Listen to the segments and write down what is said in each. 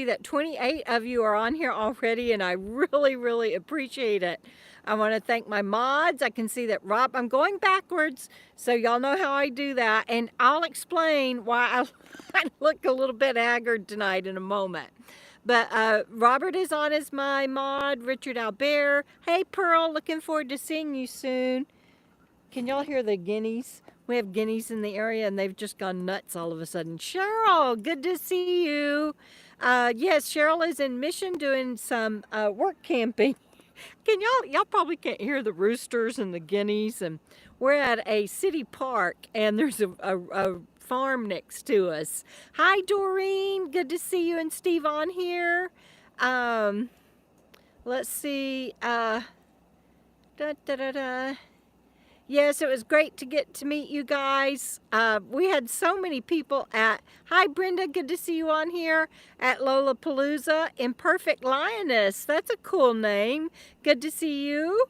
see that 28 of you are on here already, and I really, really appreciate it. I want to thank my mods. I can see that I'm going backwards, so y'all know how I do that. And I'll explain why I look a little bit haggard tonight in a moment. But Robert is on as my mod, Richard Albert. Hey, Pearl, looking forward to seeing you soon. Can y'all hear the guineas? We have guineas in the area, and they've just gone nuts all of a sudden. Cheryl, good to see you. Yes, Cheryl is in Mission doing some work camping. Can y'all probably can't hear the roosters and the guineas, and we're at a city park, and there's a farm next to us. Hi, Doreen. Good to see you and Steve on here. Let's see. Yes, it was great to get to meet you guys. We had so many people hi Brenda, good to see you on here, at Lollapalooza. Imperfect Lioness, that's a cool name. Good to see you.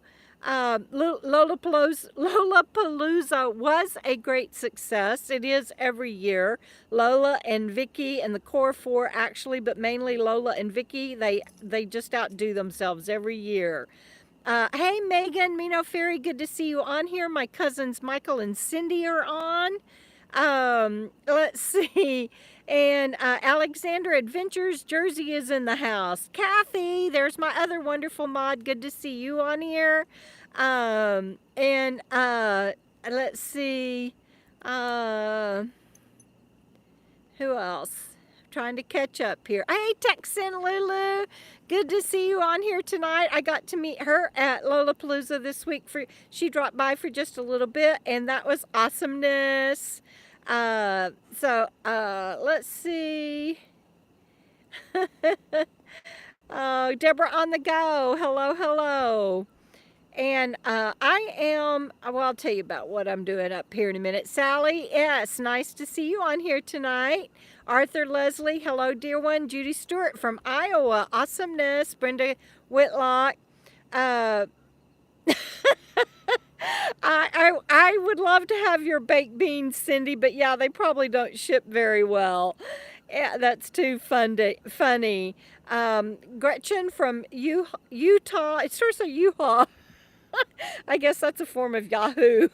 Lollapalooza was a great success. It is every year. Lola and Vicky and the core four actually, but mainly Lola and Vicky, they just outdo themselves every year. Hey, Megan, Mino Ferry, good to see you on here. My cousins Michael and Cindy are on. Let's see. And Alexander Adventures, Jersey is in the house. Kathy, there's my other wonderful mod. Good to see you on here. Let's see. Who else? Trying to catch up here. Hey, Texan Lulu, good to see you on here tonight. I got to meet her at Lollapalooza this week. She dropped by for just a little bit, and that was awesomeness. Let's see. Oh, Debra on the go. Hello, hello. And well, I'll tell you about what I'm doing up here in a minute. Sally, yes, nice to see you on here tonight. Arthur Leslie, hello, dear one. Judy Stewart from Iowa, awesomeness. Brenda Whitlock. I would love to have your baked beans, Cindy, but yeah, they probably don't ship very well. Yeah, that's too funny. Gretchen from Utah. It starts with Utah. I guess that's a form of Yahoo.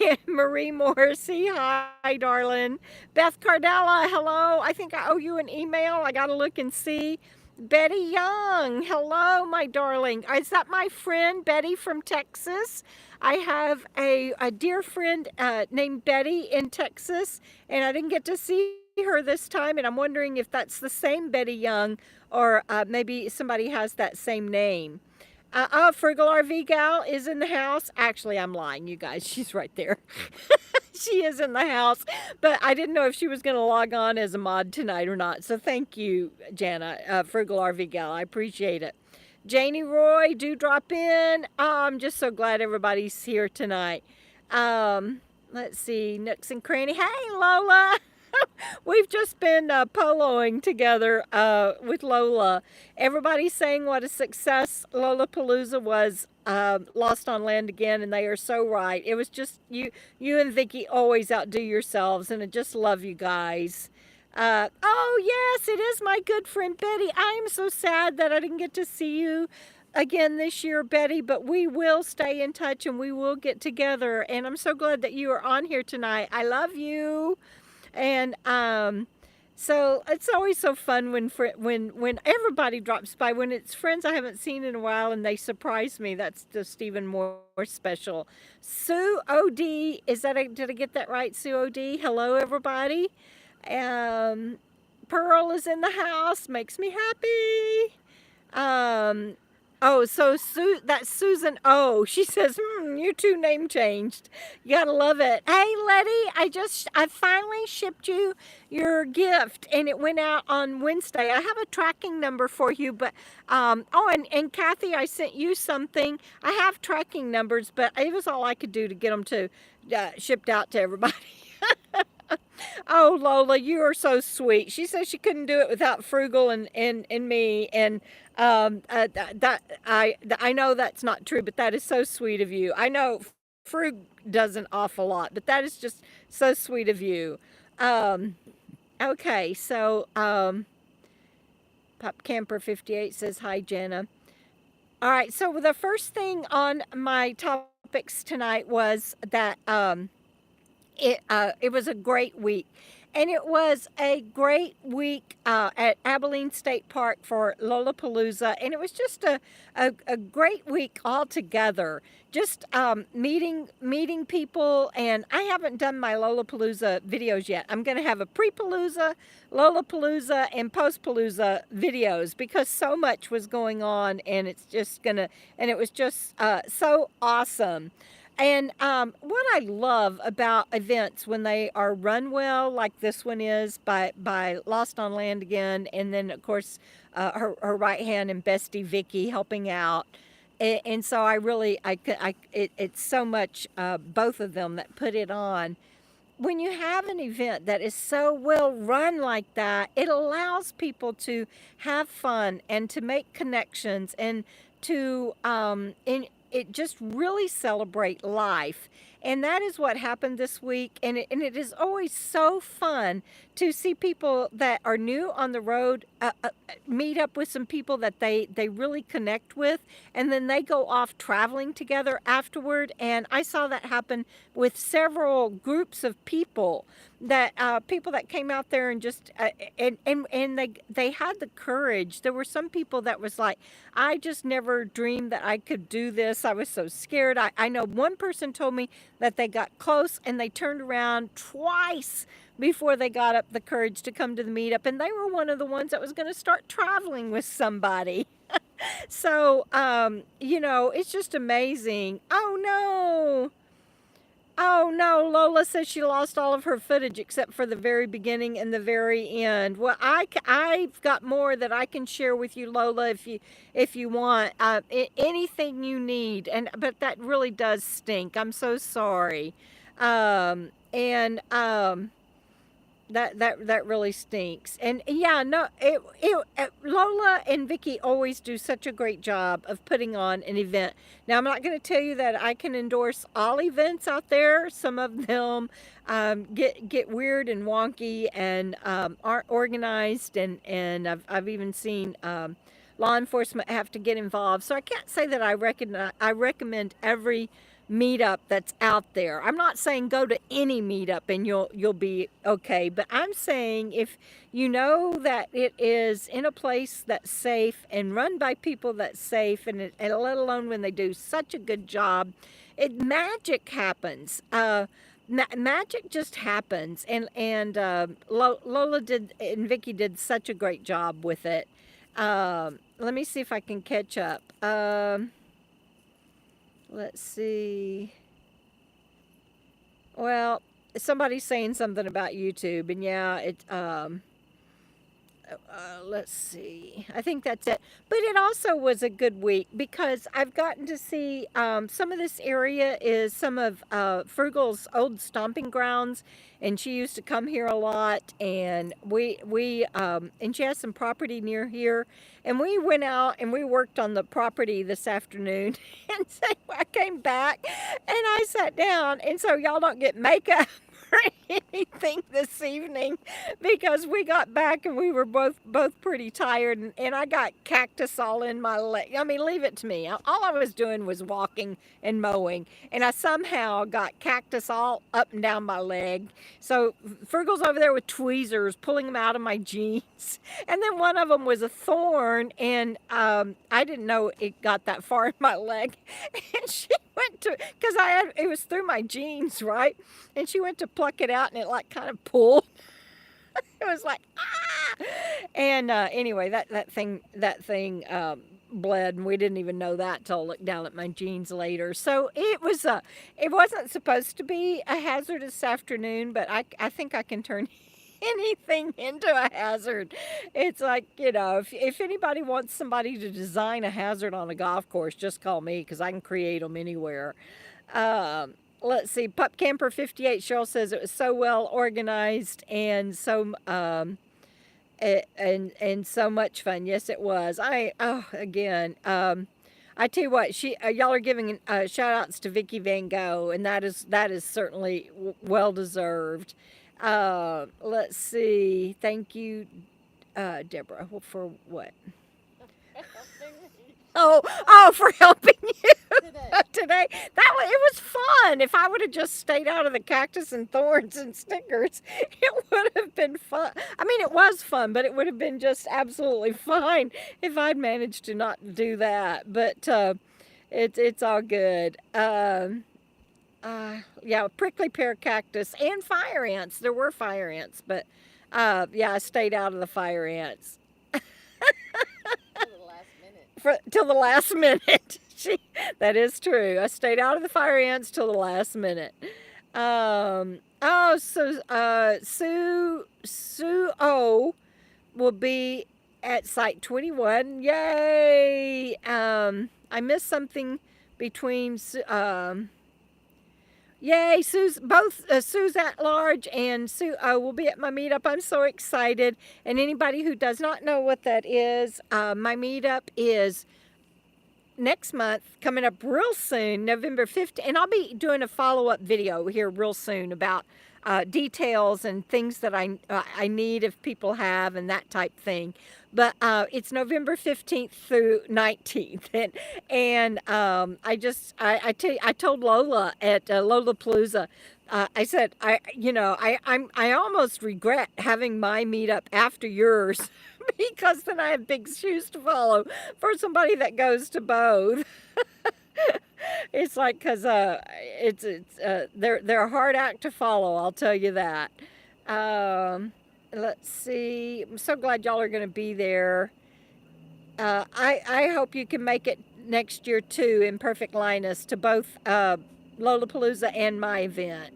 And Marie Morrissey, hi, darling. Beth Cardella, hello. I think I owe you an email. I got to look and see. Betty Young, hello, my darling. Is that my friend Betty from Texas? I have a dear friend named Betty in Texas, and I didn't get to see her this time, and I'm wondering if that's the same Betty Young, or maybe somebody has that same name. Frugal RV Gal is in the house. Actually, I'm lying, you guys. She's right there. She is in the house, but I didn't know if she was going to log on as a mod tonight or not. So thank you, Jana, Frugal RV Gal. I appreciate it. Janie Roy, do drop in. I'm just so glad everybody's here tonight. Let's see, Nooks and Cranny. Hey, Lola. We've just been poloing together with Lola. Everybody's saying what a success Lollapalooza was. Lost on Land again, and they are so right. It was just you and Vicky always outdo yourselves, and I just love you guys. Oh yes, it is my good friend Betty. I am so sad that I didn't get to see you again this year, Betty, but we will stay in touch and we will get together, and I'm so glad that you are on here tonight. I love you. And so it's always so fun when everybody drops by, when it's friends I haven't seen in a while and they surprise me. That's just even more special. Sue OD, did I get that right? Sue OD, hello everybody. Pearl is in the house, makes me happy. Oh, so that's Susan O. She says, you two name changed. You gotta love it. Hey, Letty, I finally shipped you your gift, and it went out on Wednesday. I have a tracking number for you, but, and Kathy, I sent you something. I have tracking numbers, but it was all I could do to get them to shipped out to everybody. Oh, Lola, you are so sweet. She says she couldn't do it without Frugal and me, and I know that's not true, but that is so sweet of you. I know Frug does an awful lot, but that is just so sweet of you. Okay, so Pop Camper 58 says, hi, Jenna. All right, so the first thing on my topics tonight was that it was a great week. And it was a great week at Abilene State Park for Lollapalooza. And it was just a great week altogether. Just meeting people. And I haven't done my Lollapalooza videos yet. I'm going to have a pre-palooza, Lollapalooza, and post-palooza videos because so much was going on. And it's just going to, and it was just so awesome. And what I love about events when they are run well, like this one is by Lost on Land again, and then of course her right hand and bestie Vicky helping out, and so I really it's so much both of them that put it on. When you have an event that is so well run like that, it allows people to have fun and to make connections and to it just really celebrate life. And that is what happened this week. And it is always so fun to see people that are new on the road meet up with some people that they really connect with. And then they go off traveling together afterward. And I saw that happen with several groups of people that came out there and just and they had the courage. There were some people that was like, I just never dreamed that I could do this. I was so scared. I know one person told me that they got close and they turned around twice before they got up the courage to come to the meetup, and they were one of the ones that was going to start traveling with somebody. So you know, it's just amazing. Oh no. Oh no, Lola says she lost all of her footage except for the very beginning and the very end. Well, I've got more that I can share with you, Lola, if you want anything you need. But that really does stink. I'm so sorry. And that really stinks. And yeah, no, Lola and Vicky always do such a great job of putting on an event. Now, I'm not going to tell you that I can endorse all events out there. Some of them get weird and wonky and aren't organized, and I've even seen law enforcement have to get involved. So I can't say that I recommend every meetup that's out there. I'm not saying go to any meetup and you'll be okay, but I'm saying if you know that it is in a place that's safe and run by people that's safe, and let alone when they do such a good job, magic happens. Magic just happens, and Lola did and Vicky did such a great job with it. Let me see if I can catch up. Let's see. Well, somebody's saying something about YouTube, and yeah, let's see. I think that's it. But it also was a good week because I've gotten to see some of this area is some of Frugal's old stomping grounds, and she used to come here a lot. And and she has some property near here, and we went out and we worked on the property this afternoon. And so I came back and I sat down, and so y'all don't get makeup or anything this evening because we got back and we were both pretty tired, and I got cactus all in my leg. I mean, leave it to me. All I was doing was walking and mowing, and I somehow got cactus all up and down my leg. So Fergal's over there with tweezers pulling them out of my jeans, and then one of them was a thorn, and I didn't know it got that far in my leg. And she went to, because it was through my jeans, right? And she went to pluck it out, and it like kind of pulled. It was like, ah! And anyway, that thing bled, and we didn't even know that till I looked down at my jeans later. So it wasn't supposed to be a hazardous afternoon, but I think I can turn anything into a hazard. It's like, you know, if anybody wants somebody to design a hazard on a golf course, just call me because I can create them anywhere. Let's see, Pup Camper 58, Cheryl says it was so well organized and so and so much fun. Yes, it was. I tell you what, y'all are giving shout outs to Vicky Van Gogh, and that is certainly well deserved. Let's see. Thank you. Deborah? For what? Oh, for helping you today. It was fun. If I would have just stayed out of the cactus and thorns and stickers, it would have been fun. I mean, it was fun, but it would have been just absolutely fine if I'd managed to not do that. But it's all good. Yeah, prickly pear cactus and fire ants. There were fire ants, but yeah, I stayed out of the fire ants. Till the last minute. That is true. I stayed out of the fire ants till the last minute. Sue O will be at Site 21. Yay! I missed something between. Yay, Sue's at large and Sue will be at my meetup. I'm so excited. And anybody who does not know what that is, my meetup is next month, coming up real soon, November 15th. And I'll be doing a follow-up video here real soon about details and things that I need if people have and that type thing. But it's November 15th through 19th. And I told Lola at Lollapalooza, I said, I almost regret having my meetup after yours because then I have big shoes to follow for somebody that goes to both. It's like, cause they're a hard act to follow. I'll tell you that. Let's see. I'm so glad y'all are going to be there. I hope you can make it next year too in perfect linus to both Lollapalooza and my event.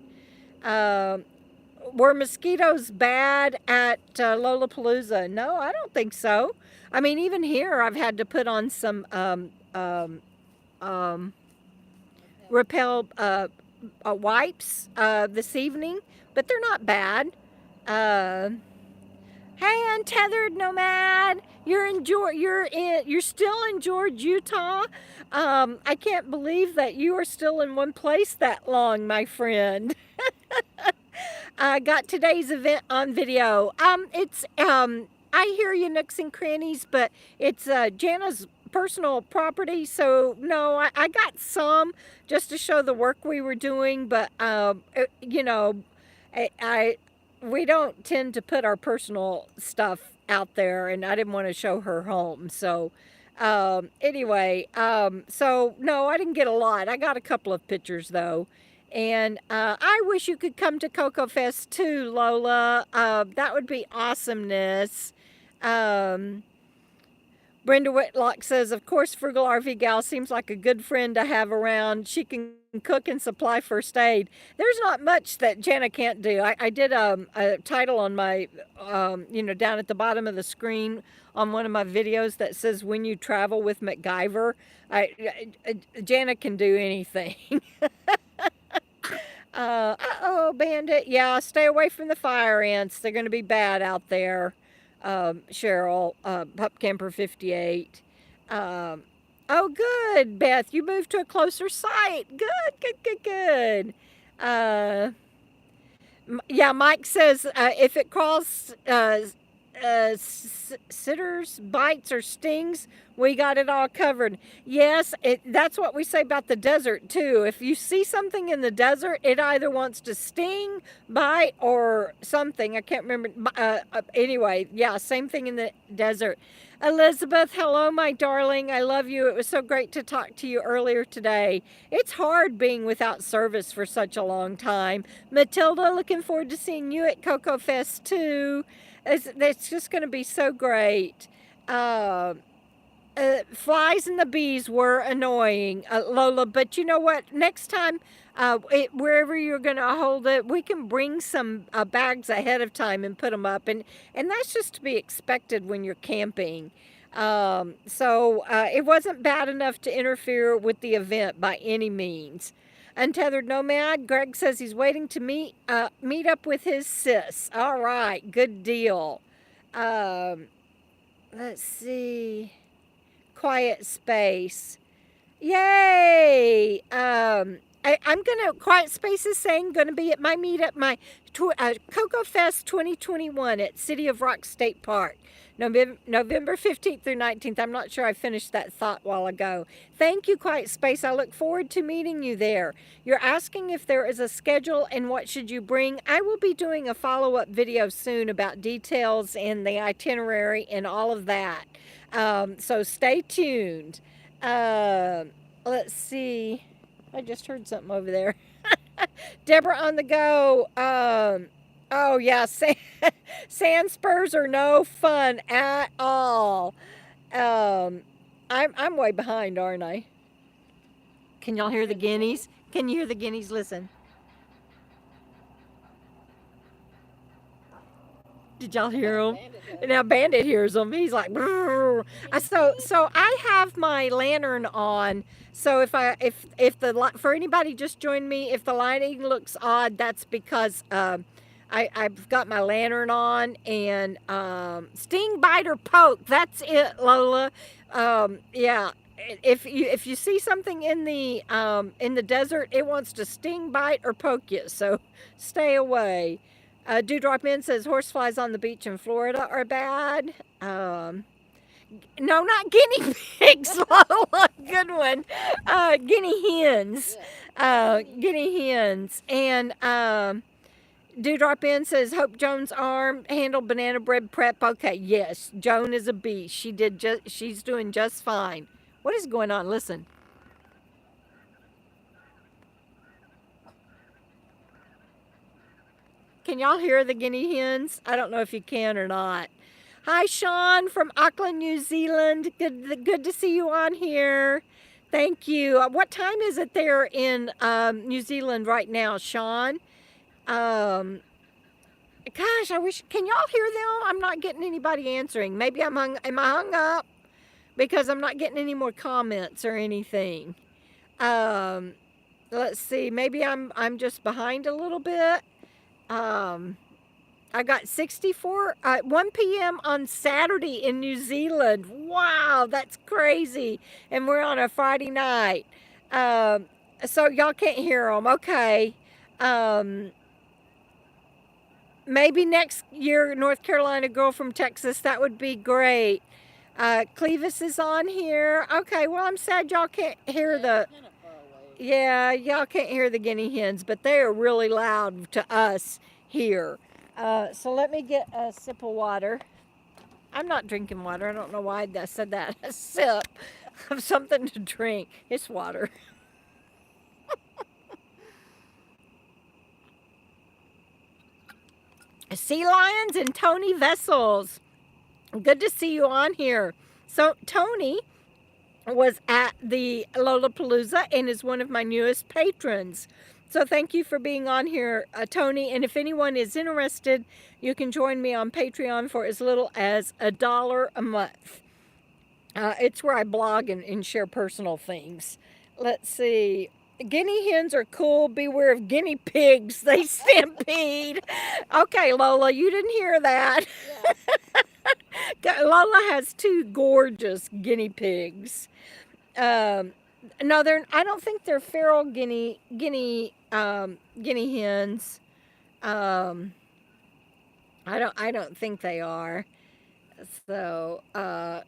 Were mosquitoes bad at Lollapalooza? No, I don't think so. I mean, even here I've had to put on some repel wipes this evening, but they're not bad. Hey, untethered nomad, you're still in George, Utah. I can't believe that you are still in one place that long, my friend. I got today's event on video. I hear you, nooks and crannies, but it's Jana's personal property, so no, I got some just to show the work we were doing, but we don't tend to put our personal stuff out there, and I didn't want to show her home. So anyway, so no, I didn't get a lot. I got a couple of pictures though. And I wish you could come to Cocoa Fest too, Lola. That would be awesomeness. Brenda Whitlock says, of course, Frugal RV Gal seems like a good friend to have around. She can cook and supply first aid. There's not much that Jana can't do. I did a title on my, down at the bottom of the screen on one of my videos that says, when you travel with MacGyver. Jana can do anything. Uh-oh, Bandit. Yeah, stay away from the fire ants. They're going to be bad out there. Cheryl, Pup Camper 58. Oh, good, Beth. You moved to a closer site. Good. Yeah, Mike says if it crawls, sitters, bites, or stings, we got it all covered. Yes, that's what we say about the desert, too. If you see something in the desert, it either wants to sting, bite, or something. I can't remember. Anyway, yeah, same thing in the desert. Elizabeth, hello, my darling. I love you. It was so great to talk to you earlier today. It's hard being without service for such a long time. Matilda, looking forward to seeing you at Cocoa Fest, too. It's just going to be so great. Flies and the bees were annoying, Lola, but you know what? Next time, wherever you're going to hold it, we can bring some bags ahead of time and put them up, and that's just to be expected when you're camping. So it wasn't bad enough to interfere with the event by any means. Untethered Nomad, Greg says he's waiting to meet up with his sis. All right, good deal. Let's see. Quiet Space. Yay! I'm gonna, Quiet Space is saying, gonna be at my meetup, my Cocoa Fest 2021 at City of Rock State Park. November 15th through 19th. I'm not sure I finished that thought while ago. Thank you, Quiet Space. I look forward to meeting you there. You're asking if there is a schedule and what should you bring. I will be doing a follow-up video soon about details and the itinerary and all of that. So stay tuned. Let's see. I just heard something over there. Debra on the go. Oh yeah, sand spurs are no fun at all. I'm way behind, aren't I? Can y'all hear the guineas? Can you hear the guineas? Listen. Did y'all hear him? Now Bandit hears them. He's like, so I have my lantern on. So if for anybody just joined me, if the lighting looks odd, that's because I've got my lantern on and sting, bite, or poke. That's it, Lola. Yeah. If you see something in the desert, it wants to sting, bite, or poke you. So stay away. Dewdrop In says horseflies on the beach in Florida are bad. No, not guinea pigs, Lola. Good one. Guinea hens. Guinea hens. And Dewdrop In says Hope Jones' arm handled banana bread prep. Okay, yes, Joan is a beast. She's doing just fine. What is going on? Listen. Can y'all hear the guinea hens? I don't know if you can or not. Hi, Sean from Auckland, New Zealand. Good to see you on here. Thank you. What time is it there in New Zealand right now, Sean? Gosh, I wish. Can y'all hear them? I'm not getting anybody answering. Maybe am I hung up because I'm not getting any more comments or anything. Let's see. Maybe I'm just behind a little bit. I got 64 at 1 p.m. on Saturday in New Zealand. Wow, that's crazy. And we're on a Friday night. So y'all can't hear them. Okay. Maybe next year, North Carolina girl from Texas. That would be great. Clevis is on here. Okay, well, I'm sad y'all can't hear the... Yeah, y'all can't hear the guinea hens, but they are really loud to us here. So let me get a sip of water. I'm not drinking water. I don't know why I said that. A sip of something to drink. It's water. Sea lions and Tony Vessels. Good to see you on here. So Tony was at the Lollapalooza and is one of my newest patrons. So thank you for being on here, Tony. And if anyone is interested, you can join me on Patreon for as little as $1 a month. It's where I blog and share personal things. Let's see. Guinea hens are cool. Beware of guinea pigs. They stampede. Okay, Lola, you didn't hear that. Yeah. Lola has 2 gorgeous guinea pigs. No, I don't think they're feral guinea hens. I don't think they are. So, I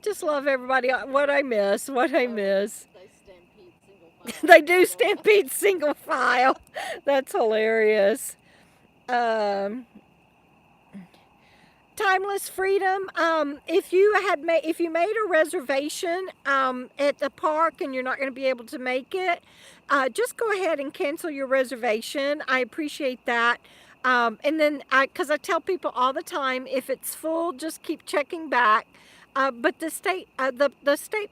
just love everybody. What I miss. They do stampede single file. That's hilarious. Timeless Freedom. If you made a reservation at the park and you're not going to be able to make it, just go ahead and cancel your reservation. I appreciate that. And then, because I tell people all the time, if it's full, just keep checking back. But the state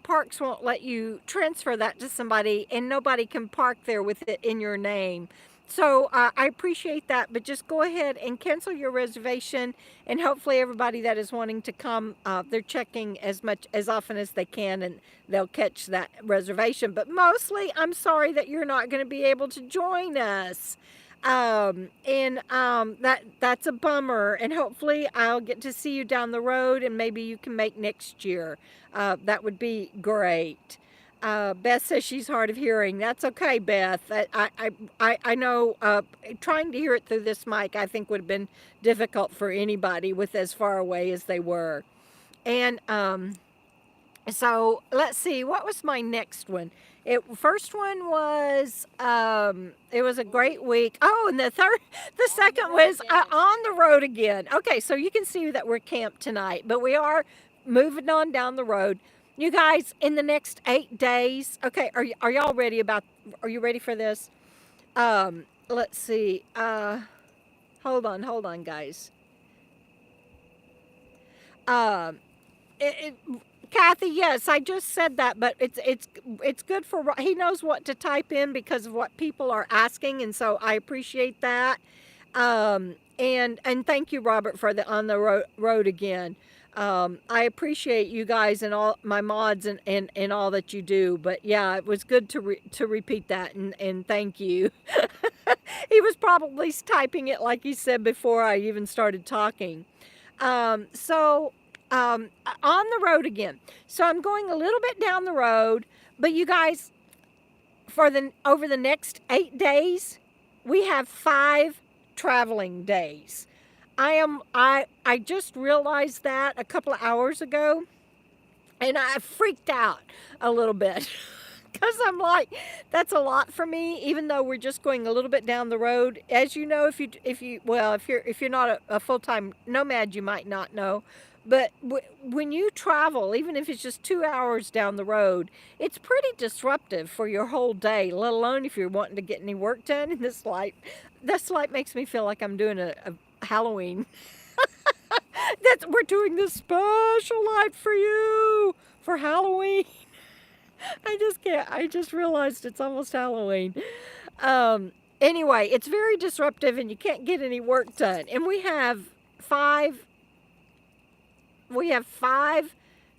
parks won't let you transfer that to somebody, and nobody can park there with it in your name. So I appreciate that, but just go ahead and cancel your reservation, and hopefully everybody that is wanting to come, they're checking as often as they can, and they'll catch that reservation. But mostly, I'm sorry that you're not going to be able to join us. That's a bummer, and hopefully I'll get to see you down the road, and maybe you can make next year. That would be great. Beth says she's hard of hearing. That's okay, Beth. I know trying to hear it through this mic, I think would have been difficult for anybody with as far away as they were. And so let's see, what was my next one? First one was it was a great week. Oh, and the second was on the road again. Okay, so you can see that we're camped tonight, but we are moving on down the road. You guys, in the next 8 days, okay, are y'all ready are you ready for this? Let's see. Hold on, guys. Um, it, Kathy, yes, I just said that, but it's good for he knows what to type in because of what people are asking, and so I appreciate that. And thank you, Robert, for the on the road again. I appreciate you guys and all my mods and all that you do. But yeah, it was good to repeat that and thank you. He was probably typing it like he said before I even started talking. So on the road again. So I'm going a little bit down the road, but you guys, over the next 8 days, we have 5 traveling days. I just realized that a couple of hours ago, and I freaked out a little bit. Because I'm like, that's a lot for me, even though we're just going a little bit down the road. As you know, if you're not a full-time nomad, you might not know. But when you travel, even if it's just 2 hours down the road, it's pretty disruptive for your whole day, let alone if you're wanting to get any work done. And this light makes me feel like I'm doing a Halloween. We're doing this special light for you for Halloween. I just can't. I just realized it's almost Halloween. Anyway, it's very disruptive and you can't get any work done. And we have 5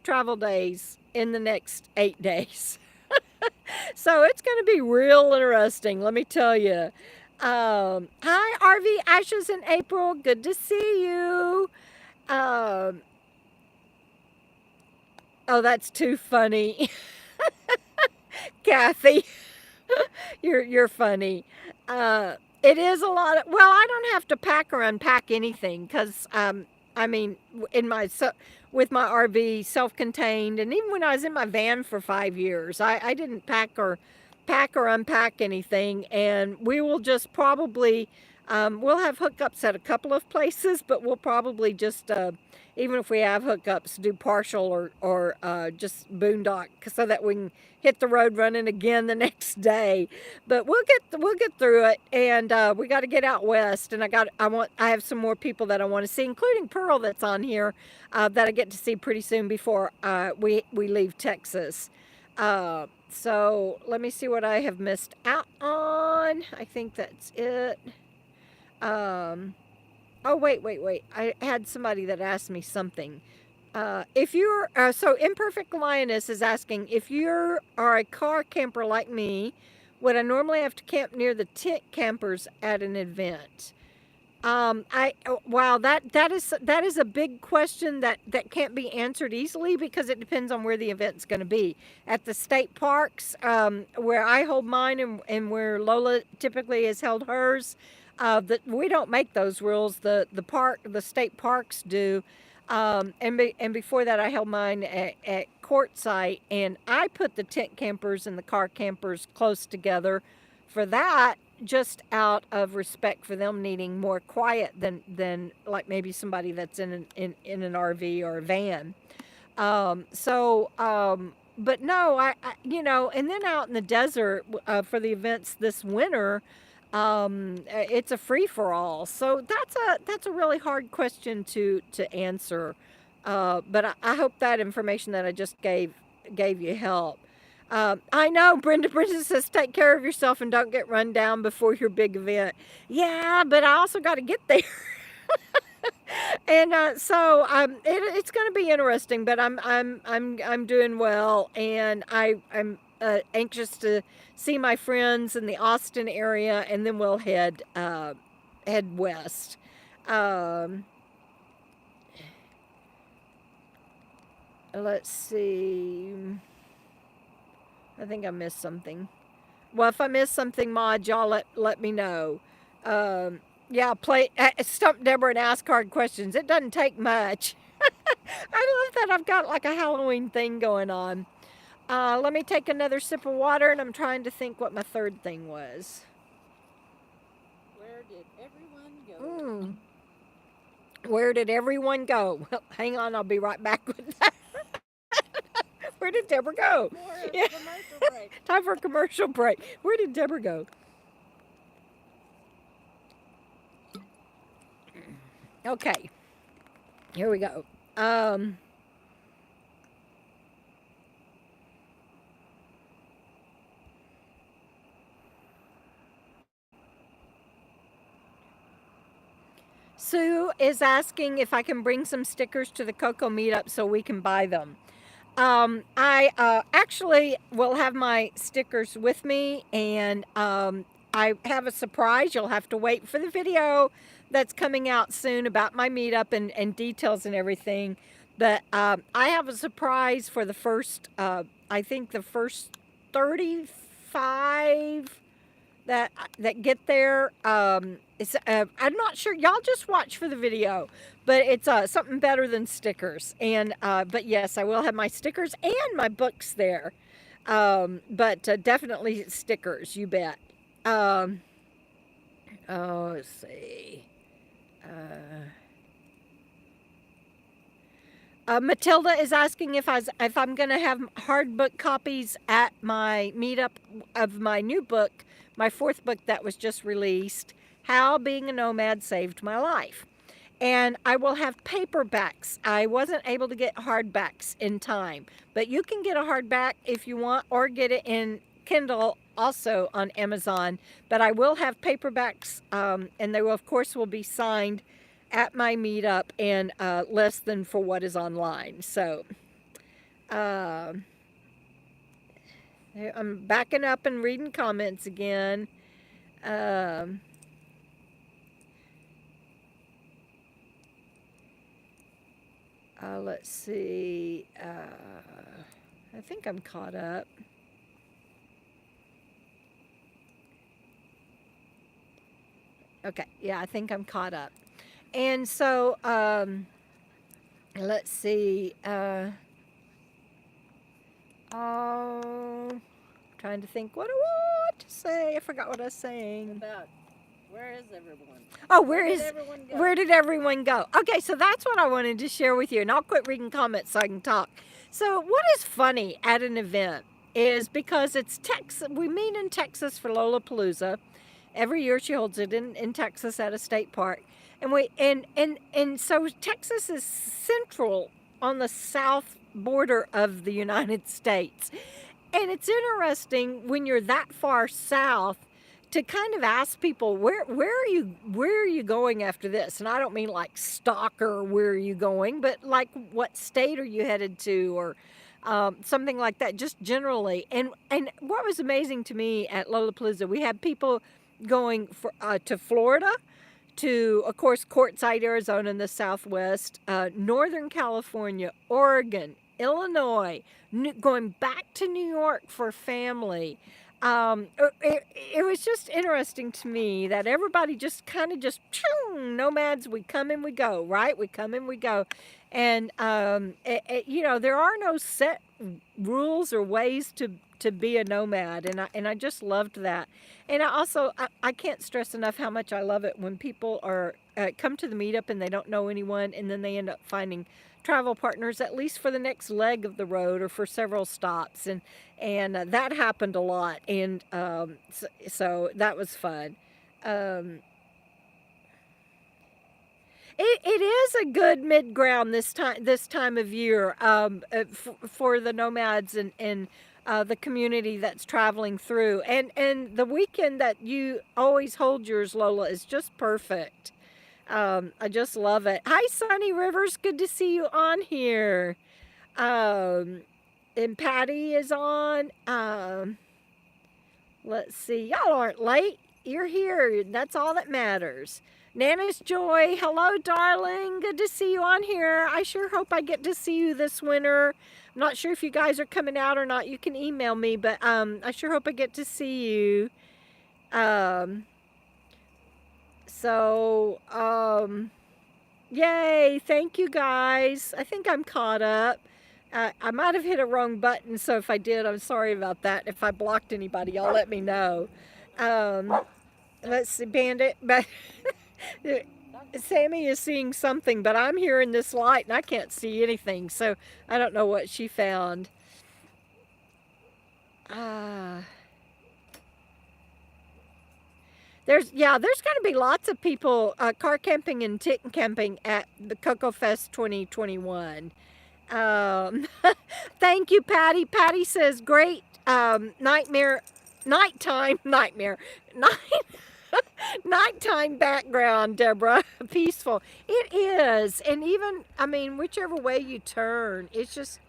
travel days in the next 8 days. So it's going to be real interesting, let me tell you. Hi, RV Ashes in April. Good to see you. Oh, that's too funny. Kathy, you're funny. It is a lot of, well, I don't have to pack or unpack anything because I mean, with my RV self-contained, and even when I was in my van for 5 years, I didn't pack or unpack anything, and we will just probably we'll have hookups at a couple of places, but we'll probably just even if we have hookups, do partial or just boondock so that we can hit the road running again the next day. But we'll get through it, and we got to get out west. And I have some more people that I want to see, including Pearl that's on here that I get to see pretty soon before we leave Texas. So let me see what I have missed out on. I think that's it. Oh, wait. I had somebody that asked me something. If you're, so Imperfect Lioness is asking, if you are a car camper like me, would I normally have to camp near the tent campers at an event? Wow, that is a big question that can't be answered easily because it depends on where the event's going to be. At the state parks, where I hold mine and where Lola typically has held hers, we don't make those rules. The state parks do. And before that, I held mine at Quartzsite, and I put the tent campers and the car campers close together for that, just out of respect for them needing more quiet than like maybe somebody that's in an RV or a van. But no, I and then out in the desert for the events this winter, it's a free for all. So that's a really hard question to answer. But I hope that information that I just gave you help. I know Brenda says take care of yourself and don't get run down before your big event. Yeah, but I also got to get there. And so it's going to be interesting, but I'm doing well, and I'm anxious to see my friends in the Austin area, and then we'll head west. Let's see. I think I missed something. Well, if I missed something, Mod, y'all let me know. Yeah, stump Debra and ask hard questions. It doesn't take much. I love that I've got like a Halloween thing going on. Let me take another sip of water, and I'm trying to think what my third thing was. Where did everyone go? Where did everyone go? Well, hang on, I'll be right back with that. Where did Deborah go? Yeah. Commercial break. Time for a commercial break. Where did Deborah go? Okay, here we go. Sue is asking if I can bring some stickers to the Cocoa meetup so we can buy them. I actually will have my stickers with me, and I have a surprise. You'll have to wait for the video that's coming out soon about my meetup and details and everything. But I have a surprise for the first, I think the first 35 that get there. It's I'm not sure. Y'all just watch for the video, but it's something better than stickers. And but yes, I will have my stickers and my books there. But definitely stickers, you bet. Um, oh, let's see. Matilda is asking if I'm going to have hard book copies at my meetup of my new book, my fourth book that was just released, How Being a Nomad Saved My Life. And I will have paperbacks. I wasn't able to get hardbacks in time, but you can get a hardback if you want, or get it in Kindle also on Amazon. But I will have paperbacks, and they will, of course, will be signed at my meetup and less than for what is online. So I'm backing up and reading comments again. Let's see. I think I'm caught up. Okay, yeah, I think I'm caught up. And so, let's see. Trying to think what I want to say. I forgot what I was saying. About where is everyone? Oh, where did everyone go? Okay, so that's what I wanted to share with you, and I'll quit reading comments so I can talk. So, what is funny at an event is because it's Texas. We meet in Texas for Lollapalooza. Every year she holds it in Texas at a state park. And so Texas is central on the south border of the United States. And it's interesting when you're that far south to kind of ask people where are you going after this? And I don't mean like stalker where are you going, but like what state are you headed to, or something like that, just generally. And what was amazing to me at Lollapalooza, we had people going to Florida, to, of course, Quartzsite, Arizona in the Southwest, Northern California, Oregon, Illinois, going back to New York for family. It was just interesting to me that everybody just kind of just, nomads, we come and we go, right? We come and we go. And, there are no set rules or ways to be a nomad, and I just loved that. And I can't stress enough how much I love it when people are come to the meetup and they don't know anyone, and then they end up finding travel partners, at least for the next leg of the road or for several stops, and that happened a lot, and so that was fun. It is a good mid ground this time of year, for the nomads and the community that's traveling through, and the weekend that you always hold yours, Lola, is just perfect. I just love it. Hi, Sunny Rivers. Good to see you on here. And Patty is on. Let's see. Y'all aren't late. You're here. That's all that matters. Nana's Joy. Hello, darling. Good to see you on here. I sure hope I get to see you this winter. I'm not sure if you guys are coming out or not. You can email me, but I sure hope I get to see you. So Yay! Thank you guys. I think I'm caught up. I might have hit a wrong button, so if I did, I'm sorry about that. If I blocked anybody, y'all let me know. Um, let's see, Bandit. But Sammy is seeing something, but I'm hearing this light and I can't see anything, so I don't know what she found. There's going to be lots of people car camping and tent camping at the Cocoa Fest 2021. Thank you, Patty. Patty says, great nighttime, nighttime background, Deborah. Peaceful. It is. And even, I mean, whichever way you turn, it's just,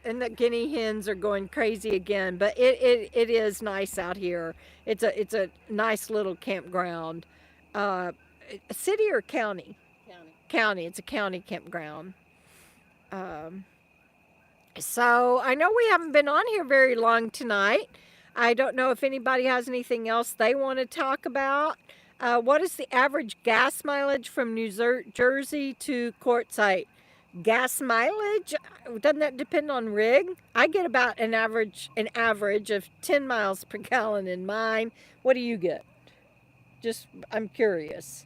and the guinea hens are going crazy again, but it is nice out here. It's a nice little campground. A city or county? County. It's a county campground. So I know we haven't been on here very long tonight. I don't know if anybody has anything else they want to talk about. What is the average gas mileage from New Jersey to Quartzsite? Gas mileage? Doesn't that depend on rig? I get about an average of 10 miles per gallon in mine. What do you get? Just, I'm curious.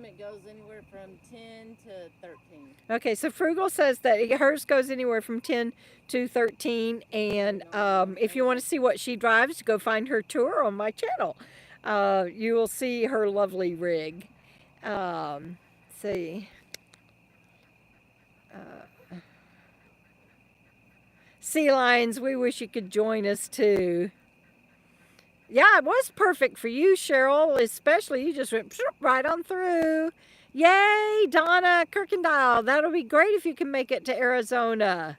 It goes anywhere from 10 to 13. Okay, so Frugal says that hers goes anywhere from 10 to 13. And if you want to see what she drives, go find her tour on my channel. You will see her lovely rig. See. Sea lions, we wish you could join us too. Yeah, it was perfect for you, Cheryl, especially you just went right on through. Yay, Donna Kirkendall. That'll be great if you can make it to Arizona.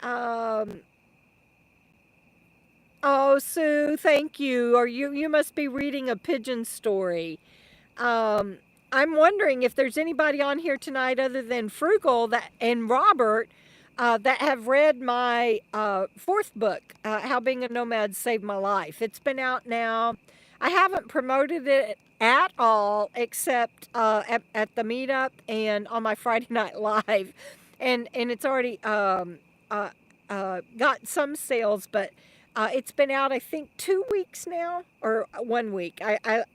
Oh, Sue, thank you. Or you must be reading a pigeon story. I'm wondering if there's anybody on here tonight other than Frugal and Robert that have read my fourth book, How Being a Nomad Saved My Life. It's been out now. I haven't promoted it at all except at the meetup and on my Friday Night Live. And it's already got some sales, but it's been out, I think, 2 weeks now, or 1 week. I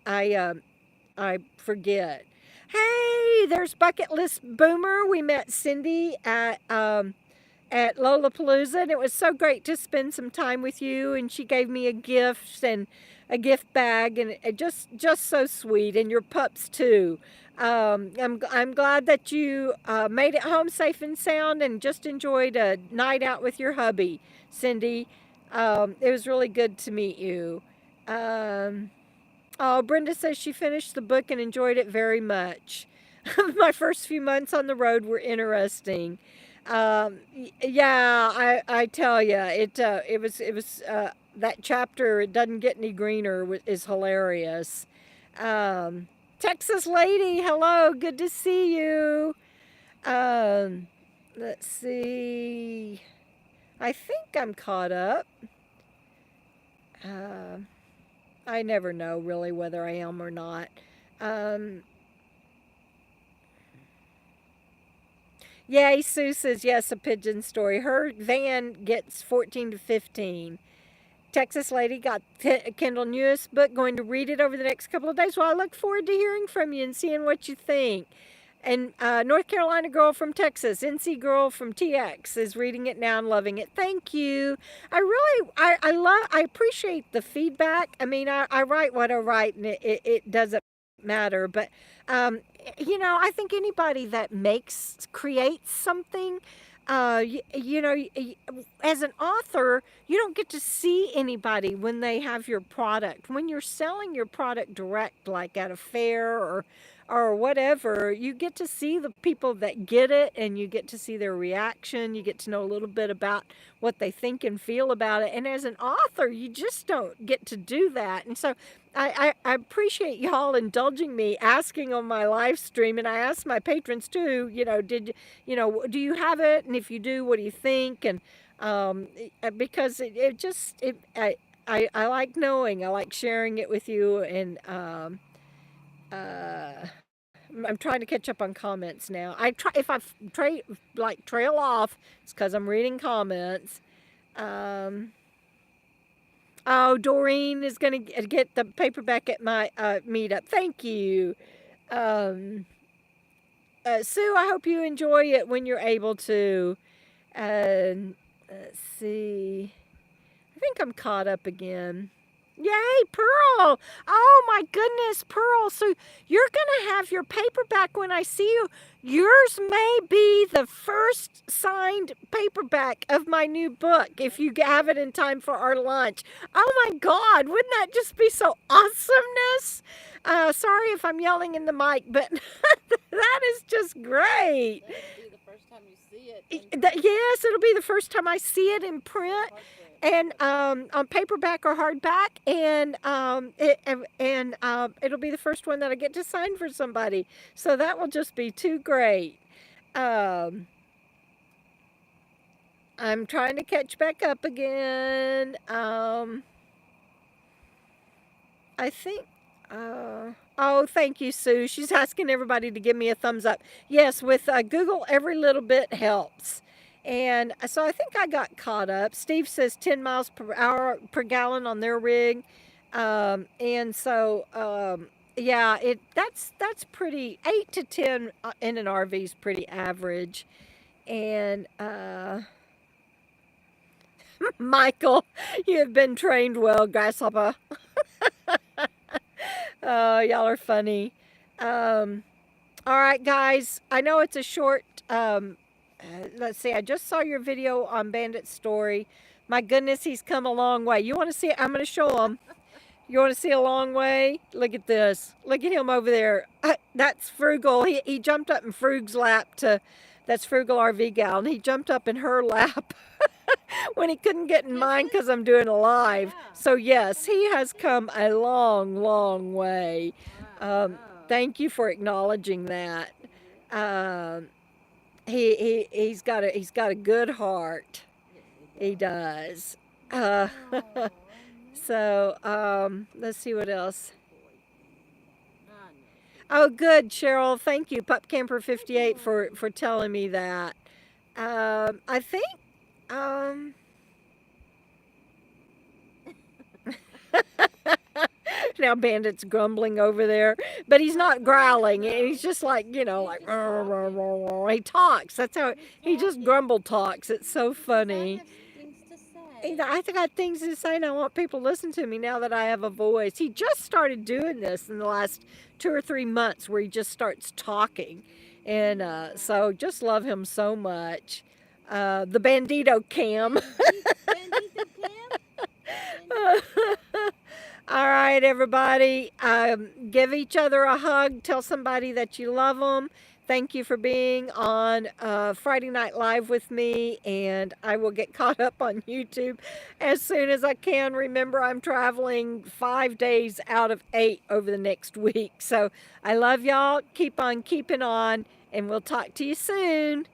forget. Hey, there's Bucket List Boomer. We met Cindy at Lollapalooza, and it was so great to spend some time with you. And she gave me a gift and a gift bag, and it just so sweet. And your pups too. I'm glad that you made it home safe and sound, and just enjoyed a night out with your hubby, Cindy. It was really good to meet you. Oh, Brenda says she finished the book and enjoyed it very much. My first few months on the road were interesting. Yeah, I tell you, it was that chapter. It doesn't get any greener. Is hilarious. Texas lady, hello, good to see you. Let's see. I think I'm caught up. I never know really whether I am or not. Yay, Sue says yes, a pigeon story. Her van gets 14 to 15. Texas lady got Kendall newest book, going to read it over the next couple of days. Well, I look forward to hearing from you and seeing what you think. And North Carolina girl from Texas, NC girl from TX is reading it now and loving it. Thank you. I appreciate the feedback. I mean, I write what I write, and it doesn't matter. But I think anybody that creates something, as an author, you don't get to see anybody when they have your product. When you're selling your product direct, like at a fair or whatever, you get to see the people that get it, and you get to see their reaction. You get to know a little bit about what they think and feel about it. And as an author, you just don't get to do that. And so I appreciate y'all indulging me asking on my live stream, and I asked my patrons too, do you have it? And if you do, what do you think? And because I like knowing, I like sharing it with you. And I'm trying to catch up on comments now. I try if I trail off, it's because I'm reading comments. Oh, Doreen is going to get the paperback at my meetup. Thank you. Sue, I hope you enjoy it when you're able to. Let's see. I think I'm caught up again. Yay, Pearl! Oh my goodness, Pearl. So you're going to have your paperback when I see you. Yours may be the first signed paperback of my new book if you have it in time for our lunch. Oh my God, wouldn't that just be so awesomeness? Sorry if I'm yelling in the mic, but that is just great. That'll be the first time you see it. Yes, it'll be the first time I see it in print. And on paperback or hardback, and it'll be the first one that I get to sign for somebody. So that will just be too great. I'm trying to catch back up again. I think. Oh, thank you, Sue. She's asking everybody to give me a thumbs up. Yes, with Google, every little bit helps. And so I think I got caught up. Steve says 10 miles per hour per gallon on their rig. And so, yeah, that's pretty, 8 to 10 in an RV is pretty average. And Michael, you have been trained well, Grasshopper. Oh, y'all are funny. All right, guys, I know it's a short... let's see, I just saw your video on Bandit's story. My goodness, he's come a long way. You want to see it? I'm going to show him. You want to see a long way? Look at this. Look at him over there. That's Frugal. He jumped up in Frug's lap to... That's Frugal RV Gal, and he jumped up in her lap when he couldn't get in mine because I'm doing a live. So, yes, he has come a long, long way. Thank you for acknowledging that. He's got a good heart. He does. So let's see what else. Oh, good, Cheryl. Thank you, Pup Camper 58, for telling me that. I think. Now Bandit's grumbling over there, but he's not growling. He's just like, you know, like he talks. That's how he just grumble talks. It's so funny. I got things to say, and I want people to listen to me now that I have a voice. He just started doing this in the last 2 or 3 months, where he just starts talking, and so just love him so much. The Bandito Cam. Bandito Cam? All right, everybody, give each other a hug. Tell somebody that you love them. Thank you for being on Friday Night Live with me, and I will get caught up on YouTube as soon as I can. Remember, I'm traveling 5 days out of 8 over the next week. So I love y'all. Keep on keeping on, and we'll talk to you soon.